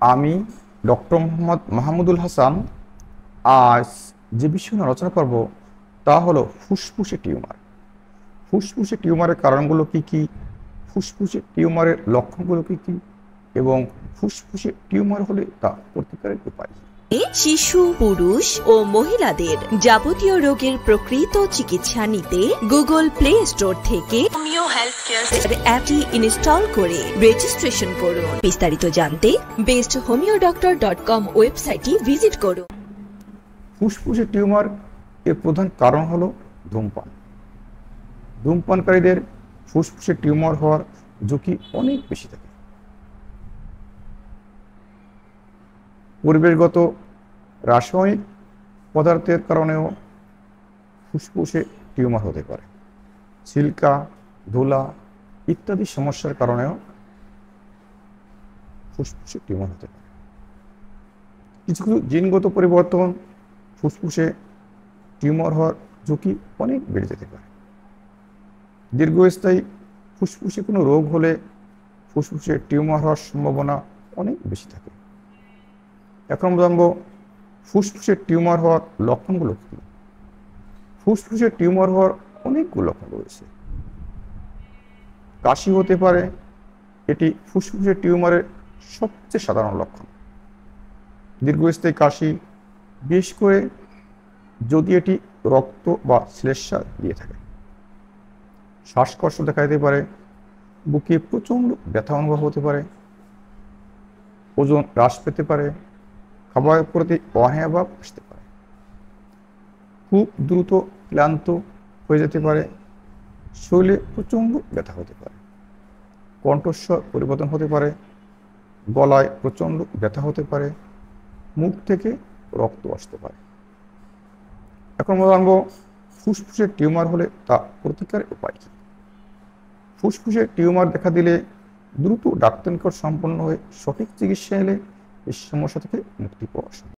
আমি ডক্টর মোহাম্মদ মাহমুদুল হাসান আজ যে বিষয় নিয়ে আলোচনা করব তা হলো ফুসফুসে টিউমার। ফুসফুসে টিউমারের কারণগুলো কি কি, ফুসফুসে টিউমারের লক্ষণগুলো কি কি এবং ফুসফুসে টিউমার হলে তা প্রতিকারের উপায়। শিশু, পুরুষ ও মহিলাদের যাবতীয় রোগের প্রকৃত চিকিৎসা নিতে গুগল প্লে স্টোর থেকে হোমিও হেলথ কেয়ার অ্যাপটি ইনস্টল করে রেজিস্ট্রেশন করুন। বিস্তারিত জানতে besthomeodoctor.com ওয়েবসাইটটি ভিজিট করুন। ফুসফুসে টিউমার এর প্রধান কারণ হলো ধূমপান। ধূমপানকারীদের ফুসফুসে টিউমার হওয়ার ঝুঁকি অনেক বেশি থাকে। পরিবেশগত রাসায়নিক পদার্থের কারণেও ফুসফুসে টিউমার হতে পারে। সিল্কা, ধুলা ইত্যাদি সমস্যার কারণেও ফুসফুসে টিউমার হতে পারে। কিছু কিছু জিনগত পরিবর্তন ফুসফুসে টিউমার হওয়ার ঝুঁকি অনেক বেড়ে যেতে পারে। দীর্ঘস্থায়ী ফুসফুসে কোনো রোগ হলে ফুসফুসে টিউমার হওয়ার সম্ভাবনা অনেক বেশি থাকে। এখন আমরা জানবো ফুসফুসে টিউমার হওয়ার লক্ষণগুলো কী। ফুসফুসে টিউমার হওয়ার অনেকগুলো লক্ষণ রয়েছে। কাশি হতে পারে, এটি ফুসফুসে টিউমারের সবচেয়ে সাধারণ লক্ষণ। দীর্ঘস্থায়ী কাশি, বিশেষ করে যদি এটি রক্ত বা শ্লেষ্মা দিয়ে থাকে। শ্বাসকষ্ট দেখা দিতে পারে, বুকে প্রচণ্ড ব্যথা অনুভব হতে পারে, ওজন হ্রাস পেতে পারে, খাবারের প্রতি অনীহা ভাব আসতে পারে, খুব দ্রুত ক্লান্ত হয়ে যেতে পারে, শরীরে প্রচণ্ড ব্যথা হতে পারে, কণ্ঠস্বর পরিবর্তন হতে পারে, গলায় প্রচণ্ড ব্যথা হতে পারে, মুখ থেকে রক্ত আসতে পারে। এখন আমরা জানবো ফুসফুসের টিউমার হলে তা প্রতিকারের উপায় কী। ফুসফুসের টিউমার দেখা দিলে দ্রুত ডাক্তার নিকট সম্পন্ন হয়ে সঠিক চিকিৎসা এলে এই সমস্যা থেকে মুক্তি পাওয়া সম্ভব।